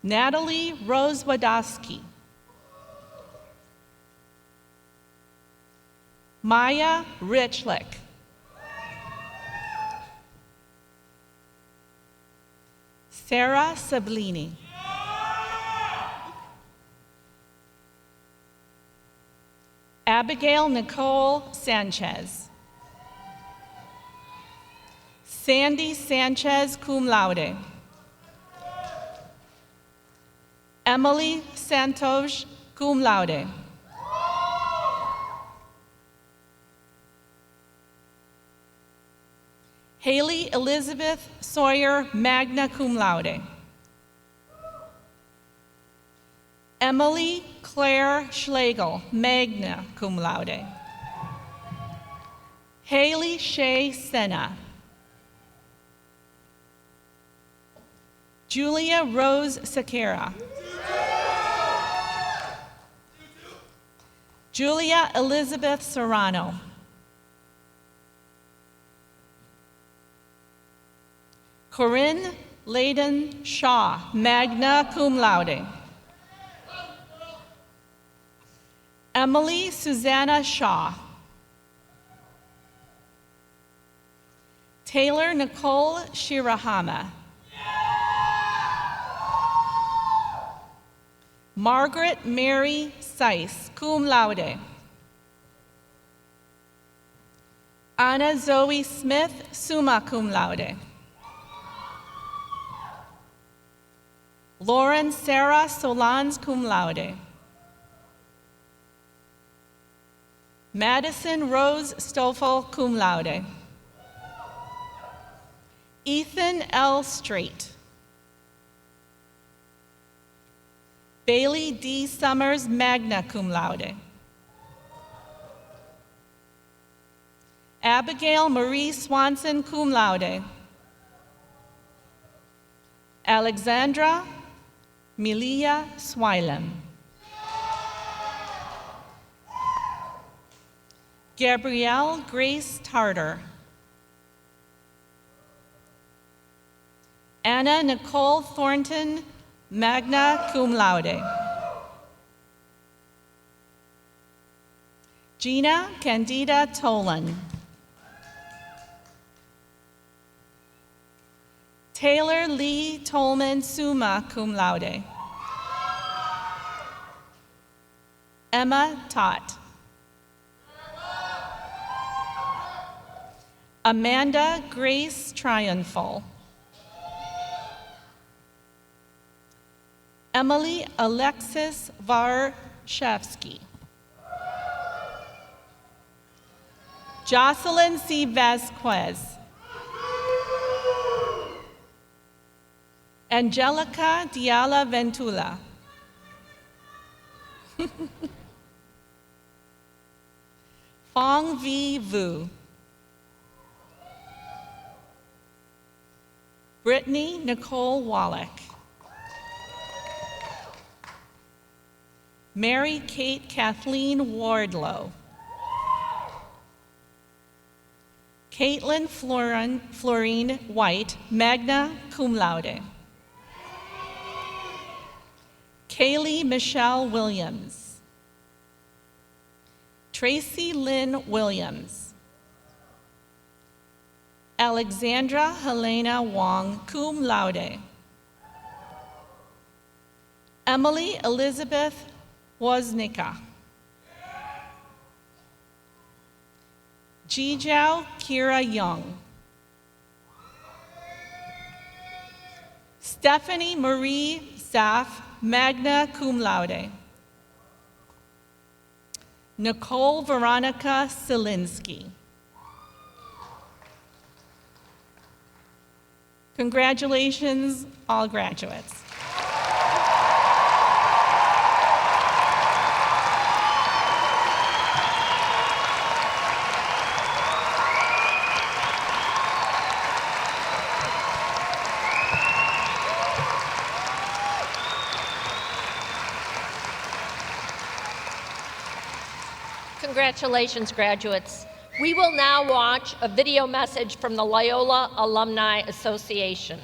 Natalie Rose Wadowski. Maya Richlick. Sarah Sablini. Abigail Nicole Sanchez. Sandy Sanchez, cum laude. Emily Santos, cum laude. Haley Elizabeth Sawyer, magna cum laude. Emily Claire Schlegel, magna cum laude. Haley Shea Senna. Julia Rose Sakara. Julia Elizabeth Serrano. Corinne Layden Shaw, magna cum laude. Emily Susanna Shaw. Taylor Nicole Shirahama. Margaret Mary Seiss, cum laude. Anna Zoe Smith, summa cum laude. Lauren Sarah Solans, cum laude. Madison Rose Stoffel, cum laude. Ethan L. Strait. Bailey D. Summers, magna cum laude. Abigail Marie Swanson, cum laude. Alexandra Milia Swilem. Gabrielle Grace Tarter. Anna Nicole Thornton, magna cum laude. Gina Candida Tolan. Taylor Lee Tolman, summa cum laude. Emma Tott. Amanda Grace Triumphal. Emily Alexis Varshevsky. Jocelyn C. Vasquez. Angelica Diala Ventula. Fong V. Vu. Brittany Nicole Wallach. Mary Kate Kathleen Wardlow. Caitlin Florine White, magna cum laude. Kaylee Michelle Williams. Tracy Lynn Williams. Alexandra Helena Wong, cum laude. Emily Elizabeth Woznicka. Jijiao Kira Young. Stephanie Marie Zaff, magna cum laude. Nicole Veronica Selinsky. Congratulations, all graduates. Congratulations, graduates. We will now watch a video message from the Loyola Alumni Association.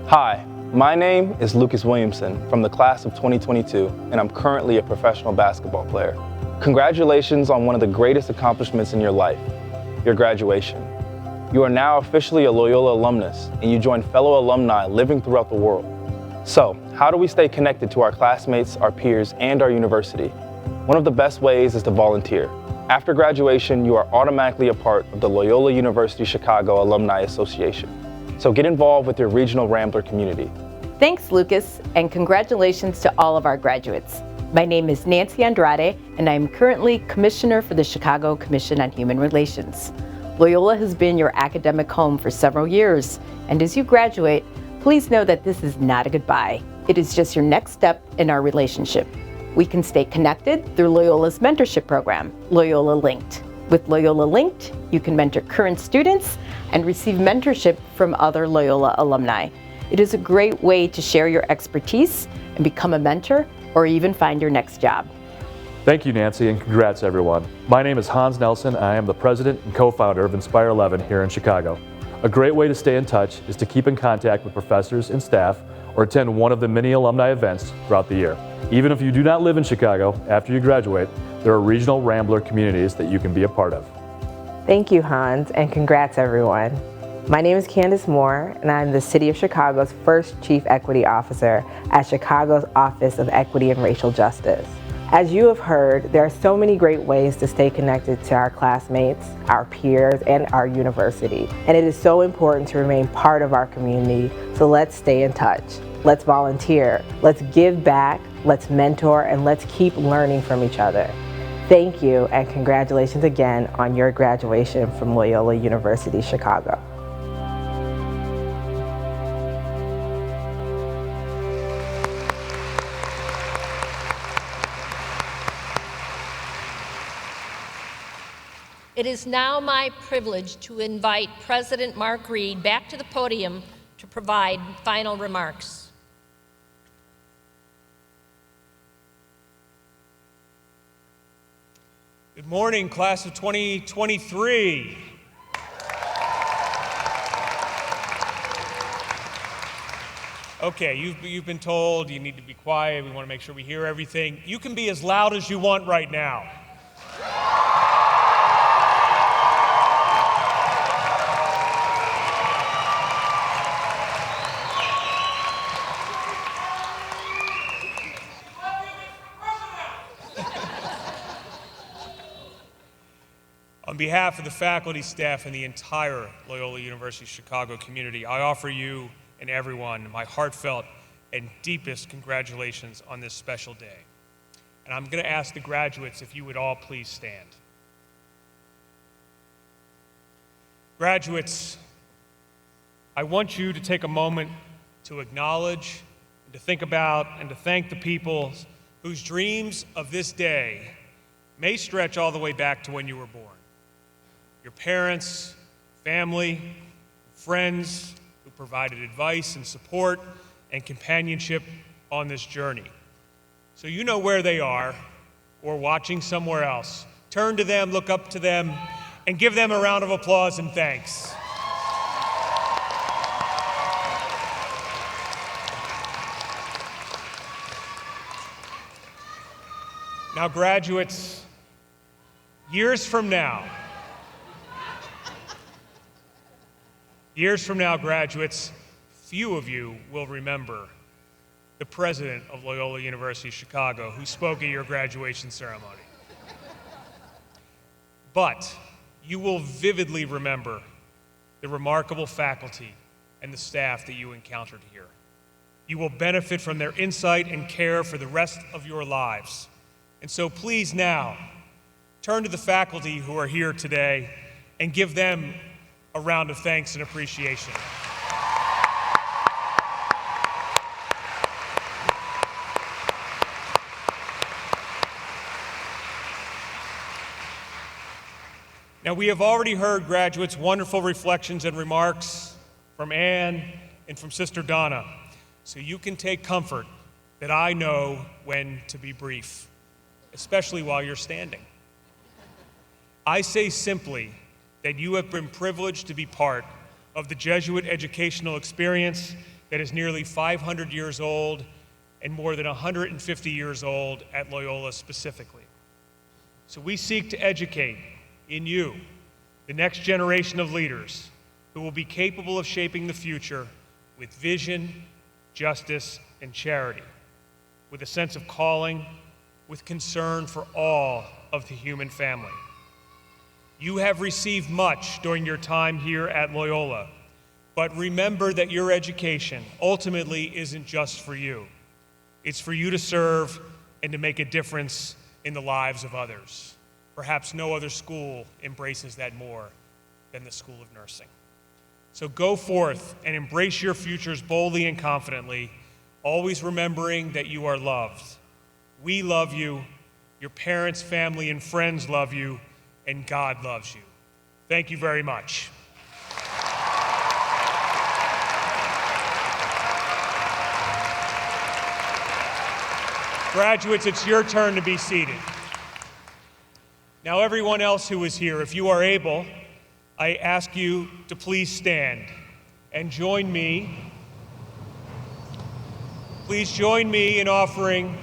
Hi, my name is Lucas Williamson from the class of 2022, and I'm currently a professional basketball player. Congratulations on one of the greatest accomplishments in your life, your graduation. You are now officially a Loyola alumnus, and you join fellow alumni living throughout the world. So, how do we stay connected to our classmates, our peers, and our university? One of the best ways is to volunteer. After graduation, you are automatically a part of the Loyola University Chicago Alumni Association. So get involved with your regional Rambler community. Thanks, Lucas, and congratulations to all of our graduates. My name is Nancy Andrade, and I am currently Commissioner for the Chicago Commission on Human Relations. Loyola has been your academic home for several years, and as you graduate, please know that this is not a goodbye. It is just your next step in our relationship. We can stay connected through Loyola's mentorship program, Loyola Linked. With Loyola Linked, you can mentor current students and receive mentorship from other Loyola alumni. It is a great way to share your expertise and become a mentor or even find your next job. Thank you, Nancy, and congrats, everyone. My name is Hans Nelson, and I am the president and co-founder of Inspire 11 here in Chicago. A great way to stay in touch is to keep in contact with professors and staff or attend one of the many alumni events throughout the year. Even if you do not live in Chicago, after you graduate, there are regional Rambler communities that you can be a part of. Thank you, Hans, and congrats, everyone. My name is Candace Moore, and I'm the City of Chicago's first Chief Equity Officer at Chicago's Office of Equity and Racial Justice. As you have heard, there are so many great ways to stay connected to our classmates, our peers, and our university. And it is so important to remain part of our community, so let's stay in touch. Let's volunteer, let's give back, let's mentor, and let's keep learning from each other. Thank you, and congratulations again on your graduation from Loyola University Chicago. It is now my privilege to invite President Mark Reed back to the podium to provide final remarks. Good morning, class of 2023. Okay, you've been told you need to be quiet. We want to make sure we hear everything. You can be as loud as you want right now. On behalf of the faculty, staff, and the entire Loyola University Chicago community, I offer you and everyone my heartfelt and deepest congratulations on this special day. And I'm going to ask the graduates if you would all please stand. Graduates, I want you to take a moment to acknowledge and to think about and to thank the people whose dreams of this day may stretch all the way back to when you were born. Your parents, family, friends who provided advice and support and companionship on this journey. So you know where they are or watching somewhere else. Turn to them, look up to them, and give them a round of applause and thanks. Now, graduates, years from now, graduates, few of you will remember the president of Loyola University Chicago who spoke at your graduation ceremony. But you will vividly remember the remarkable faculty and the staff that you encountered here. You will benefit from their insight and care for the rest of your lives. And so please now, turn to the faculty who are here today and give them a round of thanks and appreciation. Now, we have already heard graduates' wonderful reflections and remarks from Anne and from Sister Donna, so you can take comfort that I know when to be brief, especially while you're standing. I say simply that you have been privileged to be part of the Jesuit educational experience that is nearly 500 years old and more than 150 years old at Loyola specifically. So we seek to educate in you the next generation of leaders who will be capable of shaping the future with vision, justice, and charity, with a sense of calling, with concern for all of the human family. You have received much during your time here at Loyola, but remember that your education ultimately isn't just for you. It's for you to serve and to make a difference in the lives of others. Perhaps no other school embraces that more than the School of Nursing. So go forth and embrace your futures boldly and confidently, always remembering that you are loved. We love you, your parents, family, and friends love you, and God loves you. Thank you very much. Graduates, it's your turn to be seated. Now, everyone else who is here, if you are able, I ask you to please stand and join me. Please join me in offering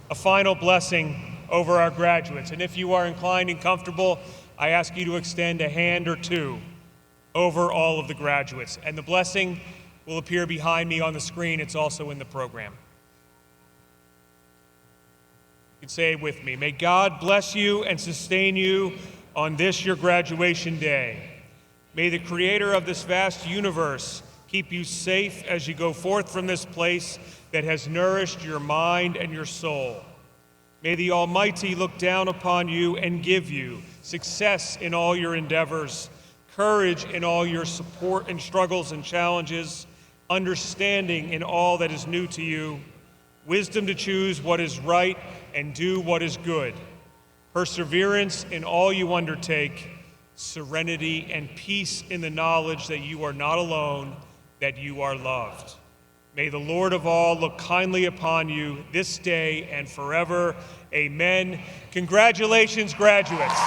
a final blessing over our graduates. And if you are inclined and comfortable, I ask you to extend a hand or two over all of the graduates. And the blessing will appear behind me on the screen. It's also in the program. You can say it with me. May God bless you and sustain you on this your graduation day. May the Creator of this vast universe keep you safe as you go forth from this place that has nourished your mind and your soul. May the Almighty look down upon you and give you success in all your endeavors, courage in all your support and struggles and challenges, understanding in all that is new to you, wisdom to choose what is right and do what is good, perseverance in all you undertake, serenity and peace in the knowledge that you are not alone, that you are loved. May the Lord of all look kindly upon you this day and forever. Amen. Congratulations, graduates.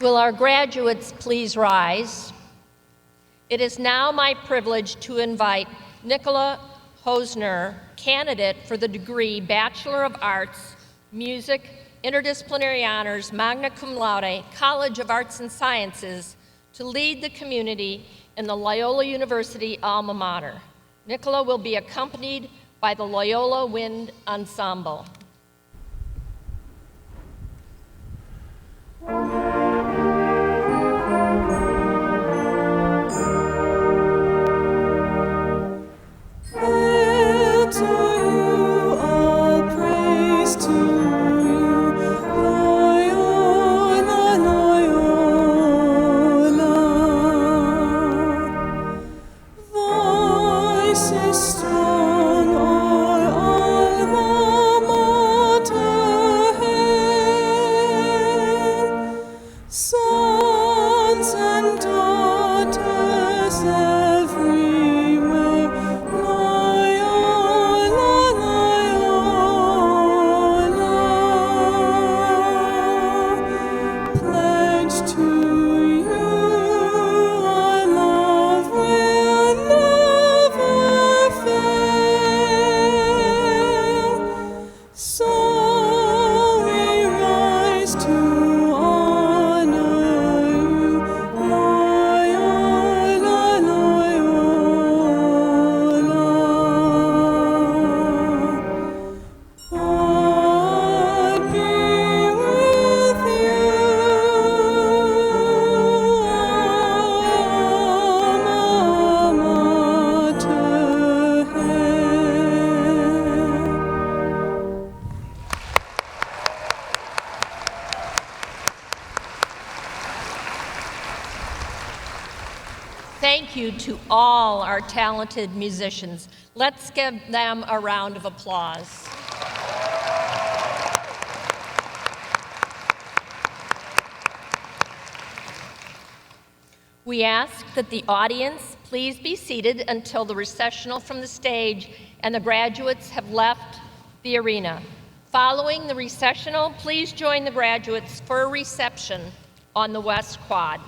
Will our graduates please rise? It is now my privilege to invite Nicola Hosner, candidate for the degree Bachelor of Arts, Music, Interdisciplinary Honors, Magna Cum Laude, College of Arts and Sciences, to lead the community in the Loyola University alma mater. Nicola will be accompanied by the Loyola Wind Ensemble. Thank you to all our talented musicians. Let's give them a round of applause. We ask that the audience please be seated until the recessional from the stage and the graduates have left the arena. Following the recessional, please join the graduates for a reception on the West Quad.